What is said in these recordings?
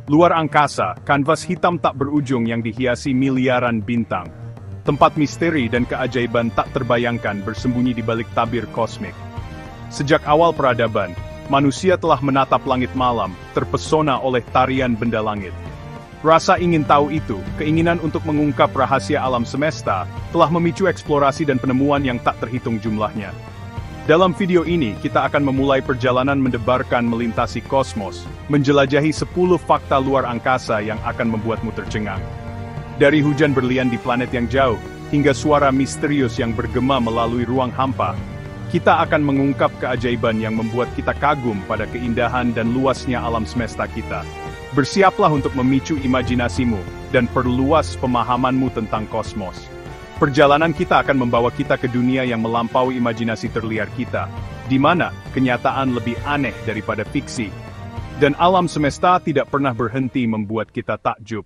Luar angkasa, kanvas hitam tak berujung yang dihiasi miliaran bintang. Tempat misteri dan keajaiban tak terbayangkan bersembunyi di balik tabir kosmik. Sejak awal peradaban, manusia telah menatap langit malam, terpesona oleh tarian benda langit. Rasa ingin tahu itu, keinginan untuk mengungkap rahasia alam semesta, telah memicu eksplorasi dan penemuan yang tak terhitung jumlahnya. Dalam video ini, kita akan memulai perjalanan mendebarkan melintasi kosmos, menjelajahi 10 fakta luar angkasa yang akan membuatmu tercengang. Dari hujan berlian di planet yang jauh, hingga suara misterius yang bergema melalui ruang hampa, kita akan mengungkap keajaiban yang membuat kita kagum pada keindahan dan luasnya alam semesta kita. Bersiaplah untuk memicu imajinasimu, dan perluas pemahamanmu tentang kosmos. Perjalanan kita akan membawa kita ke dunia yang melampaui imajinasi terliar kita, di mana kenyataan lebih aneh daripada fiksi. Dan alam semesta tidak pernah berhenti membuat kita takjub.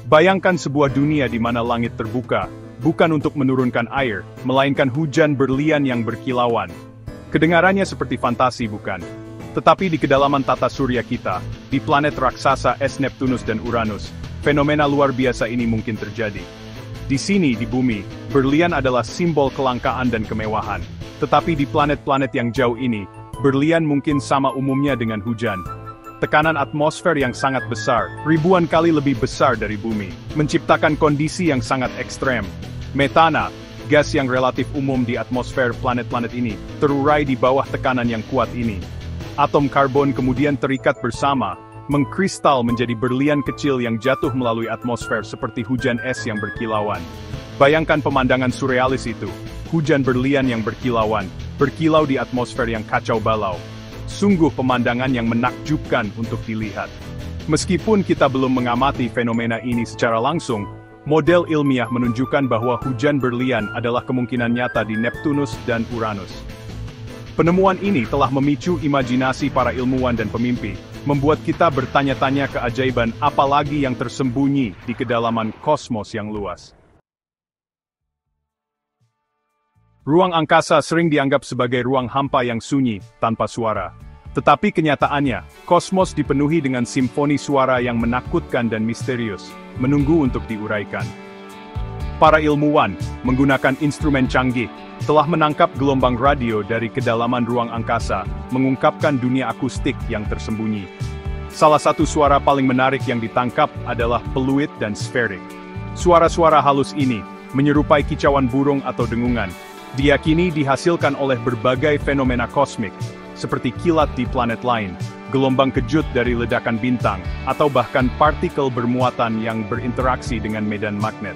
Bayangkan sebuah dunia di mana langit terbuka, bukan untuk menurunkan air, melainkan hujan berlian yang berkilauan. Kedengarannya seperti fantasi, bukan? Tetapi di kedalaman tata surya kita, di planet raksasa es Neptunus dan Uranus, fenomena luar biasa ini mungkin terjadi. Di sini, di bumi, berlian adalah simbol kelangkaan dan kemewahan. Tetapi di planet-planet yang jauh ini, berlian mungkin sama umumnya dengan hujan. Tekanan atmosfer yang sangat besar, ribuan kali lebih besar dari bumi, menciptakan kondisi yang sangat ekstrem. Metana, gas yang relatif umum di atmosfer planet-planet ini, terurai di bawah tekanan yang kuat ini. Atom karbon kemudian terikat bersama, mengkristal menjadi berlian kecil yang jatuh melalui atmosfer seperti hujan es yang berkilauan. Bayangkan pemandangan surrealis itu, hujan berlian yang berkilauan, berkilau di atmosfer yang kacau balau. Sungguh pemandangan yang menakjubkan untuk dilihat. Meskipun kita belum mengamati fenomena ini secara langsung, model ilmiah menunjukkan bahwa hujan berlian adalah kemungkinan nyata di Neptunus dan Uranus. Penemuan ini telah memicu imajinasi para ilmuwan dan pemimpi, membuat kita bertanya-tanya keajaiban apalagi yang tersembunyi di kedalaman kosmos yang luas. Ruang angkasa sering dianggap sebagai ruang hampa yang sunyi, tanpa suara. Tetapi kenyataannya, kosmos dipenuhi dengan simfoni suara yang menakutkan dan misterius, menunggu untuk diuraikan. Para ilmuwan, menggunakan instrumen canggih, telah menangkap gelombang radio dari kedalaman ruang angkasa, mengungkapkan dunia akustik yang tersembunyi. Salah satu suara paling menarik yang ditangkap adalah peluit dan sferik. Suara-suara halus ini, menyerupai kicauan burung atau dengungan, diyakini dihasilkan oleh berbagai fenomena kosmik, seperti kilat di planet lain, gelombang kejut dari ledakan bintang, atau bahkan partikel bermuatan yang berinteraksi dengan medan magnet.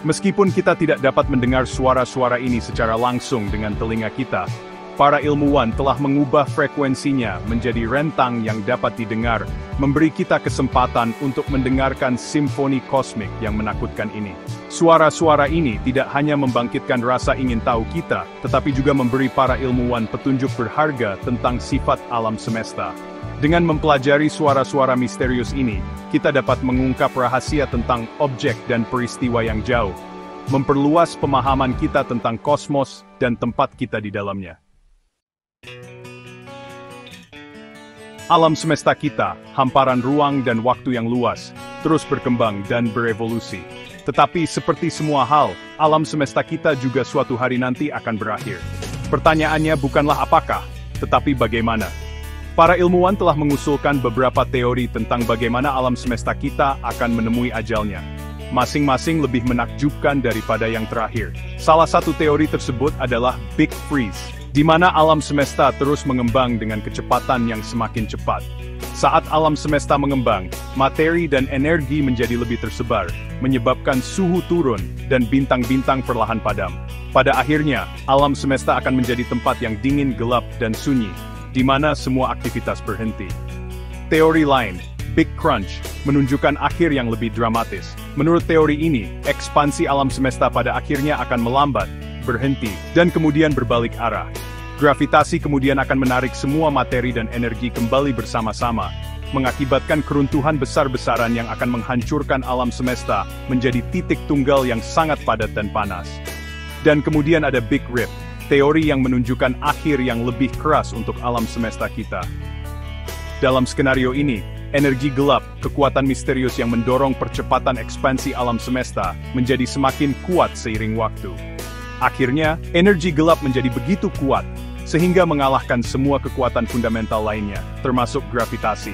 Meskipun kita tidak dapat mendengar suara-suara ini secara langsung dengan telinga kita, para ilmuwan telah mengubah frekuensinya menjadi rentang yang dapat didengar, memberi kita kesempatan untuk mendengarkan simfoni kosmik yang menakutkan ini. Suara-suara ini tidak hanya membangkitkan rasa ingin tahu kita, tetapi juga memberi para ilmuwan petunjuk berharga tentang sifat alam semesta. Dengan mempelajari suara-suara misterius ini, kita dapat mengungkap rahasia tentang objek dan peristiwa yang jauh, memperluas pemahaman kita tentang kosmos dan tempat kita di dalamnya. Alam semesta kita, hamparan ruang dan waktu yang luas, terus berkembang dan berevolusi. Tetapi seperti semua hal, alam semesta kita juga suatu hari nanti akan berakhir. Pertanyaannya bukanlah apakah, tetapi bagaimana. Para ilmuwan telah mengusulkan beberapa teori tentang bagaimana alam semesta kita akan menemui ajalnya. Masing-masing lebih menakjubkan daripada yang terakhir. Salah satu teori tersebut adalah Big Freeze, di mana alam semesta terus mengembang dengan kecepatan yang semakin cepat. Saat alam semesta mengembang, materi dan energi menjadi lebih tersebar, menyebabkan suhu turun dan bintang-bintang perlahan padam. Pada akhirnya, alam semesta akan menjadi tempat yang dingin, gelap, dan sunyi, di mana semua aktivitas berhenti. Teori lain, Big Crunch, menunjukkan akhir yang lebih dramatis. Menurut teori ini, ekspansi alam semesta pada akhirnya akan melambat, berhenti, dan kemudian berbalik arah. Gravitasi kemudian akan menarik semua materi dan energi kembali bersama-sama, mengakibatkan keruntuhan besar-besaran yang akan menghancurkan alam semesta menjadi titik tunggal yang sangat padat dan panas. Dan kemudian ada Big Rip, teori yang menunjukkan akhir yang lebih keras untuk alam semesta kita. Dalam skenario ini, energi gelap, kekuatan misterius yang mendorong percepatan ekspansi alam semesta, menjadi semakin kuat seiring waktu. Akhirnya, energi gelap menjadi begitu kuat, sehingga mengalahkan semua kekuatan fundamental lainnya, termasuk gravitasi.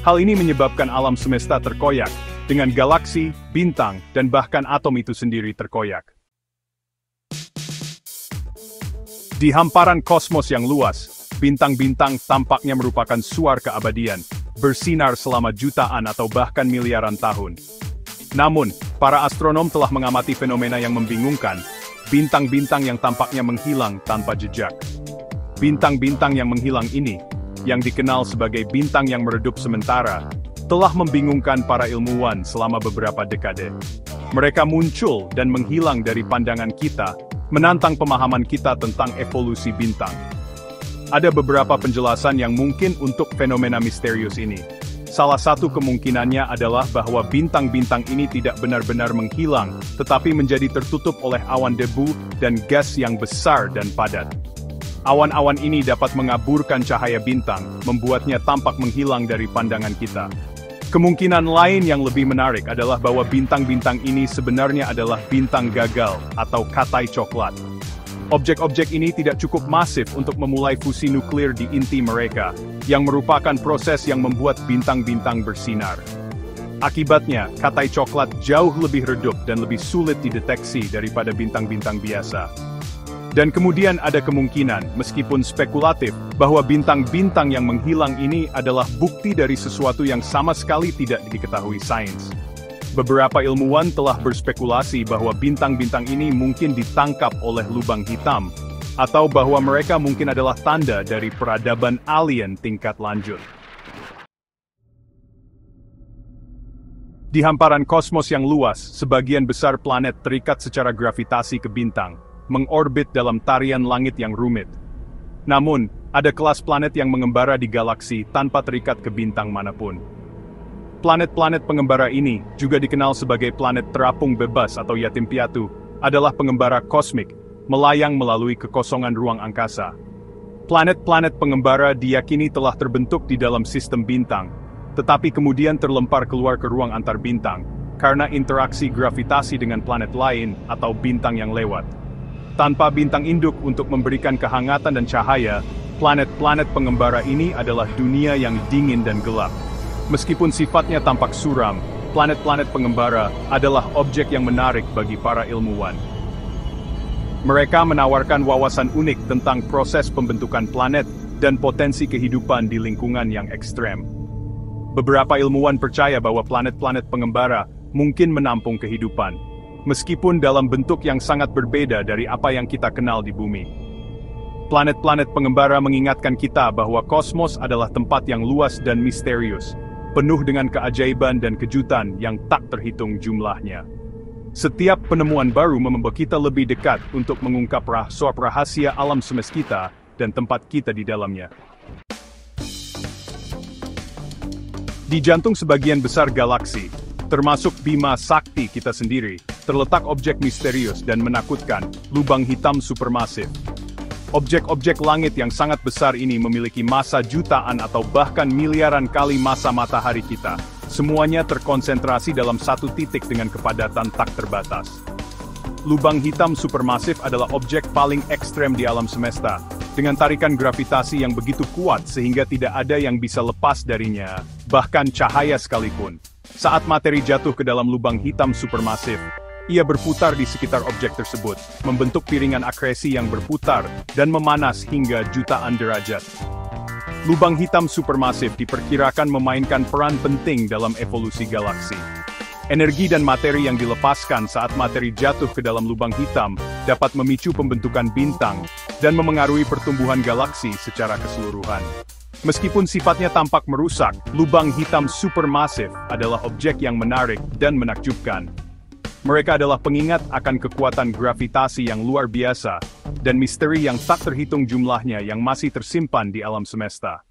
Hal ini menyebabkan alam semesta terkoyak, dengan galaksi, bintang, dan bahkan atom itu sendiri terkoyak. Di hamparan kosmos yang luas, bintang-bintang tampaknya merupakan suar keabadian, bersinar selama jutaan atau bahkan miliaran tahun. Namun, para astronom telah mengamati fenomena yang membingungkan, bintang-bintang yang tampaknya menghilang tanpa jejak. Bintang-bintang yang menghilang ini, yang dikenal sebagai bintang yang meredup sementara, telah membingungkan para ilmuwan selama beberapa dekade. Mereka muncul dan menghilang dari pandangan kita, menantang pemahaman kita tentang evolusi bintang. Ada beberapa penjelasan yang mungkin untuk fenomena misterius ini. Salah satu kemungkinannya adalah bahwa bintang-bintang ini tidak benar-benar menghilang, tetapi menjadi tertutup oleh awan debu dan gas yang besar dan padat. Awan-awan ini dapat mengaburkan cahaya bintang, membuatnya tampak menghilang dari pandangan kita. Kemungkinan lain yang lebih menarik adalah bahwa bintang-bintang ini sebenarnya adalah bintang gagal atau katai coklat. Objek-objek ini tidak cukup masif untuk memulai fusi nuklir di inti mereka, yang merupakan proses yang membuat bintang-bintang bersinar. Akibatnya, katai coklat jauh lebih redup dan lebih sulit dideteksi daripada bintang-bintang biasa. Dan kemudian ada kemungkinan, meskipun spekulatif, bahwa bintang-bintang yang menghilang ini adalah bukti dari sesuatu yang sama sekali tidak diketahui sains. Beberapa ilmuwan telah berspekulasi bahwa bintang-bintang ini mungkin ditangkap oleh lubang hitam, atau bahwa mereka mungkin adalah tanda dari peradaban alien tingkat lanjut. Di hamparan kosmos yang luas, sebagian besar planet terikat secara gravitasi ke bintang, mengorbit dalam tarian langit yang rumit. Namun, ada kelas planet yang mengembara di galaksi tanpa terikat ke bintang manapun. Planet-planet pengembara ini, juga dikenal sebagai planet terapung bebas atau yatim piatu, adalah pengembara kosmik, melayang melalui kekosongan ruang angkasa. Planet-planet pengembara diyakini telah terbentuk di dalam sistem bintang, tetapi kemudian terlempar keluar ke ruang antar bintang, karena interaksi gravitasi dengan planet lain atau bintang yang lewat. Tanpa bintang induk untuk memberikan kehangatan dan cahaya, planet-planet pengembara ini adalah dunia yang dingin dan gelap. Meskipun sifatnya tampak suram, planet-planet pengembara adalah objek yang menarik bagi para ilmuwan. Mereka menawarkan wawasan unik tentang proses pembentukan planet dan potensi kehidupan di lingkungan yang ekstrem. Beberapa ilmuwan percaya bahwa planet-planet pengembara mungkin menampung kehidupan, meskipun dalam bentuk yang sangat berbeda dari apa yang kita kenal di bumi. Planet-planet pengembara mengingatkan kita bahwa kosmos adalah tempat yang luas dan misterius, penuh dengan keajaiban dan kejutan yang tak terhitung jumlahnya. Setiap penemuan baru membawa kita lebih dekat untuk mengungkap rahasia alam semesta kita dan tempat kita di dalamnya. Di jantung sebagian besar galaksi, termasuk Bima Sakti kita sendiri, terletak objek misterius dan menakutkan, lubang hitam supermasif. Objek-objek langit yang sangat besar ini memiliki massa jutaan atau bahkan miliaran kali massa matahari kita. Semuanya terkonsentrasi dalam satu titik dengan kepadatan tak terbatas. Lubang hitam supermasif adalah objek paling ekstrem di alam semesta, dengan tarikan gravitasi yang begitu kuat sehingga tidak ada yang bisa lepas darinya, bahkan cahaya sekalipun. Saat materi jatuh ke dalam lubang hitam supermasif, ia berputar di sekitar objek tersebut, membentuk piringan akresi yang berputar dan memanas hingga jutaan derajat. Lubang hitam supermasif diperkirakan memainkan peran penting dalam evolusi galaksi. Energi dan materi yang dilepaskan saat materi jatuh ke dalam lubang hitam dapat memicu pembentukan bintang dan memengaruhi pertumbuhan galaksi secara keseluruhan. Meskipun sifatnya tampak merusak, lubang hitam supermasif adalah objek yang menarik dan menakjubkan. Mereka adalah pengingat akan kekuatan gravitasi yang luar biasa, dan misteri yang tak terhitung jumlahnya yang masih tersimpan di alam semesta.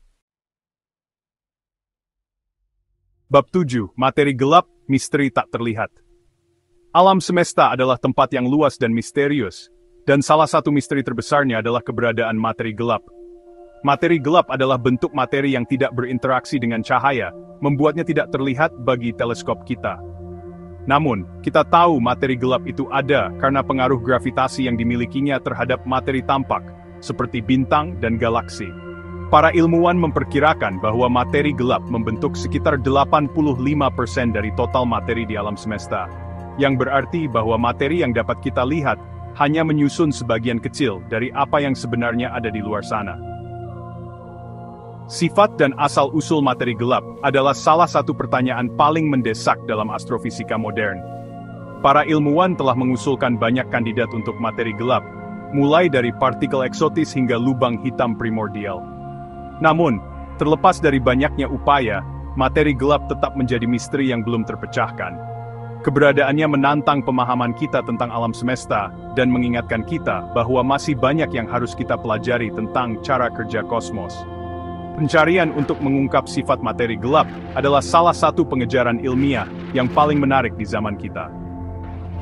Bab 7. Materi gelap, misteri tak terlihat. Alam semesta adalah tempat yang luas dan misterius, Dan salah satu misteri terbesarnya adalah keberadaan materi gelap. Materi gelap adalah bentuk materi yang tidak berinteraksi dengan cahaya, membuatnya tidak terlihat bagi teleskop kita. Namun, kita tahu materi gelap itu ada karena pengaruh gravitasi yang dimilikinya terhadap materi tampak, seperti bintang dan galaksi. Para ilmuwan memperkirakan bahwa materi gelap membentuk sekitar 85% dari total materi di alam semesta, yang berarti bahwa materi yang dapat kita lihat hanya menyusun sebagian kecil dari apa yang sebenarnya ada di luar sana. Sifat dan asal-usul materi gelap adalah salah satu pertanyaan paling mendesak dalam astrofisika modern. Para ilmuwan telah mengusulkan banyak kandidat untuk materi gelap, mulai dari partikel eksotis hingga lubang hitam primordial. Namun, terlepas dari banyaknya upaya, materi gelap tetap menjadi misteri yang belum terpecahkan. Keberadaannya menantang pemahaman kita tentang alam semesta dan mengingatkan kita bahwa masih banyak yang harus kita pelajari tentang cara kerja kosmos. Pencarian untuk mengungkap sifat materi gelap adalah salah satu pengejaran ilmiah yang paling menarik di zaman kita.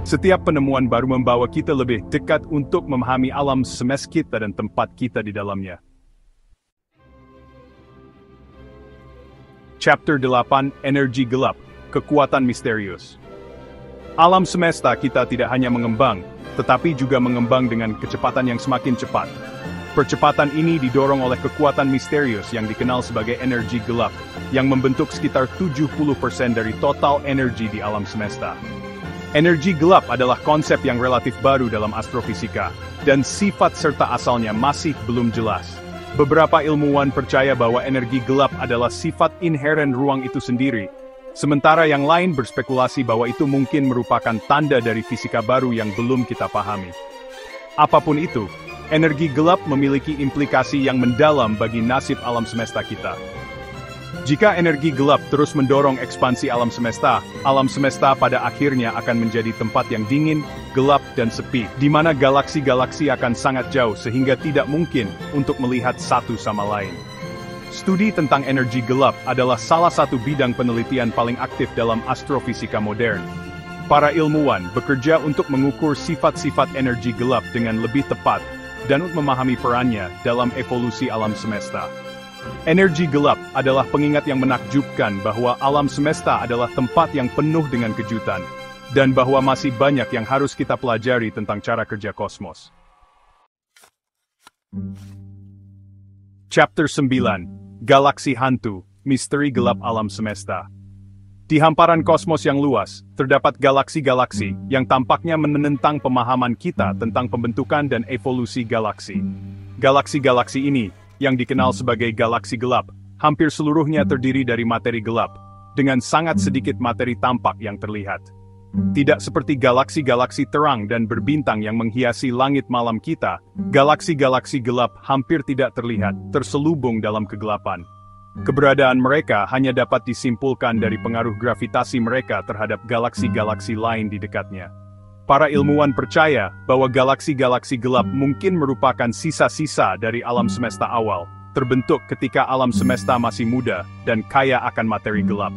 Setiap penemuan baru membawa kita lebih dekat untuk memahami alam semesta kita dan tempat kita di dalamnya. Chapter 8, Energi Gelap, Kekuatan Misterius. Alam semesta kita tidak hanya mengembang, tetapi juga mengembang dengan kecepatan yang semakin cepat. Percepatan ini didorong oleh kekuatan misterius yang dikenal sebagai energi gelap, yang membentuk sekitar 70% dari total energi di alam semesta. Energi gelap adalah konsep yang relatif baru dalam astrofisika, dan sifat serta asalnya masih belum jelas. Beberapa ilmuwan percaya bahwa energi gelap adalah sifat inheren ruang itu sendiri, sementara yang lain berspekulasi bahwa itu mungkin merupakan tanda dari fisika baru yang belum kita pahami. Apapun itu, energi gelap memiliki implikasi yang mendalam bagi nasib alam semesta kita. Jika energi gelap terus mendorong ekspansi alam semesta pada akhirnya akan menjadi tempat yang dingin, gelap dan sepi, di mana galaksi-galaksi akan sangat jauh sehingga tidak mungkin untuk melihat satu sama lain. Studi tentang energi gelap adalah salah satu bidang penelitian paling aktif dalam astrofisika modern. Para ilmuwan bekerja untuk mengukur sifat-sifat energi gelap dengan lebih tepat dan untuk memahami perannya dalam evolusi alam semesta. Energi gelap adalah pengingat yang menakjubkan bahwa alam semesta adalah tempat yang penuh dengan kejutan, dan bahwa masih banyak yang harus kita pelajari tentang cara kerja kosmos. Chapter 9, Galaksi Hantu, Misteri Gelap Alam Semesta. Di hamparan kosmos yang luas, terdapat galaksi-galaksi yang tampaknya menentang pemahaman kita tentang pembentukan dan evolusi galaksi. Galaksi-galaksi ini, yang dikenal sebagai galaksi gelap, hampir seluruhnya terdiri dari materi gelap, dengan sangat sedikit materi tampak yang terlihat. Tidak seperti galaksi-galaksi terang dan berbintang yang menghiasi langit malam kita, galaksi-galaksi gelap hampir tidak terlihat, terselubung dalam kegelapan. Keberadaan mereka hanya dapat disimpulkan dari pengaruh gravitasi mereka terhadap galaksi-galaksi lain di dekatnya. Para ilmuwan percaya bahwa galaksi-galaksi gelap mungkin merupakan sisa-sisa dari alam semesta awal, terbentuk ketika alam semesta masih muda dan kaya akan materi gelap.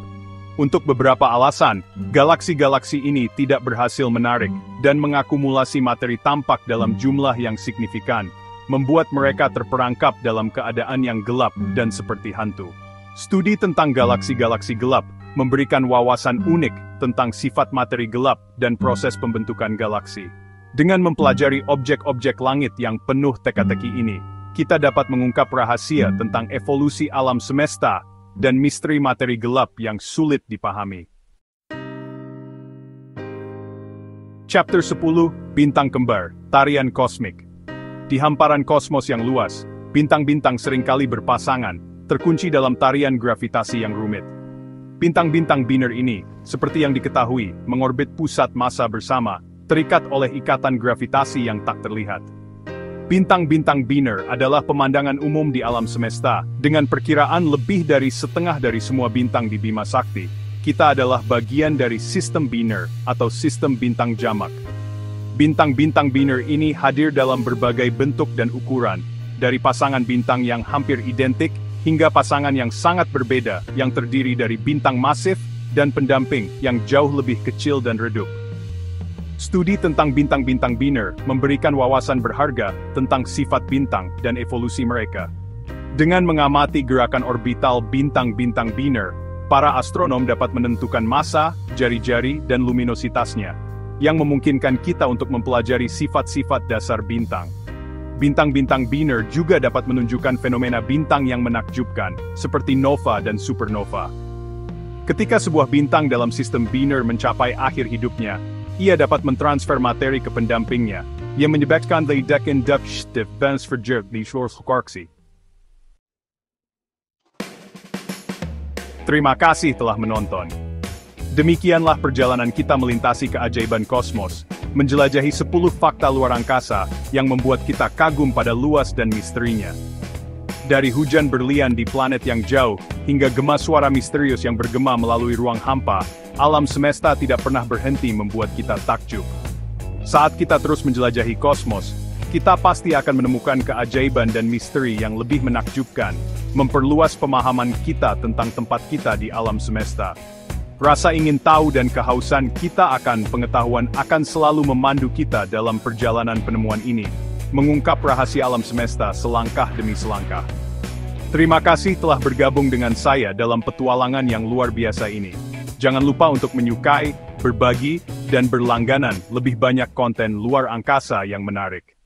Untuk beberapa alasan, galaksi-galaksi ini tidak berhasil menarik dan mengakumulasi materi tampak dalam jumlah yang signifikan, membuat mereka terperangkap dalam keadaan yang gelap dan seperti hantu. Studi tentang galaksi-galaksi gelap memberikan wawasan unik tentang sifat materi gelap dan proses pembentukan galaksi. Dengan mempelajari objek-objek langit yang penuh teka-teki ini, kita dapat mengungkap rahasia tentang evolusi alam semesta dan misteri materi gelap yang sulit dipahami. Chapter 10, Bintang Kembar, Tarian Kosmik. Di hamparan kosmos yang luas, bintang-bintang seringkali berpasangan, terkunci dalam tarian gravitasi yang rumit. Bintang-bintang biner ini, seperti yang diketahui, mengorbit pusat massa bersama, terikat oleh ikatan gravitasi yang tak terlihat. Bintang-bintang biner adalah pemandangan umum di alam semesta, dengan perkiraan lebih dari setengah dari semua bintang di Bima Sakti. Kita adalah bagian dari sistem biner, atau sistem bintang jamak. Bintang-bintang biner ini hadir dalam berbagai bentuk dan ukuran, dari pasangan bintang yang hampir identik, hingga pasangan yang sangat berbeda yang terdiri dari bintang masif dan pendamping yang jauh lebih kecil dan redup. Studi tentang bintang-bintang binary memberikan wawasan berharga tentang sifat bintang dan evolusi mereka. Dengan mengamati gerakan orbital bintang-bintang binary, para astronom dapat menentukan massa, jari-jari, dan luminositasnya, yang memungkinkan kita untuk mempelajari sifat-sifat dasar bintang. Bintang-bintang binary juga dapat menunjukkan fenomena bintang yang menakjubkan, seperti nova dan supernova. Ketika sebuah bintang dalam sistem binary mencapai akhir hidupnya, ia dapat mentransfer materi ke pendampingnya, yang menyebabkan ledakan dupstif transfer di seluruh galaksi. Terima kasih telah menonton. Demikianlah perjalanan kita melintasi keajaiban kosmos, menjelajahi 10 fakta luar angkasa yang membuat kita kagum pada luas dan misterinya. Dari hujan berlian di planet yang jauh, hingga gema suara misterius yang bergema melalui ruang hampa, alam semesta tidak pernah berhenti membuat kita takjub. Saat kita terus menjelajahi kosmos, kita pasti akan menemukan keajaiban dan misteri yang lebih menakjubkan, memperluas pemahaman kita tentang tempat kita di alam semesta. Rasa ingin tahu dan kehausan kita akan pengetahuan akan selalu memandu kita dalam perjalanan penemuan ini, mengungkap rahasia alam semesta selangkah demi selangkah. Terima kasih telah bergabung dengan saya dalam petualangan yang luar biasa ini. Jangan lupa untuk menyukai, berbagi, dan berlangganan lebih banyak konten luar angkasa yang menarik.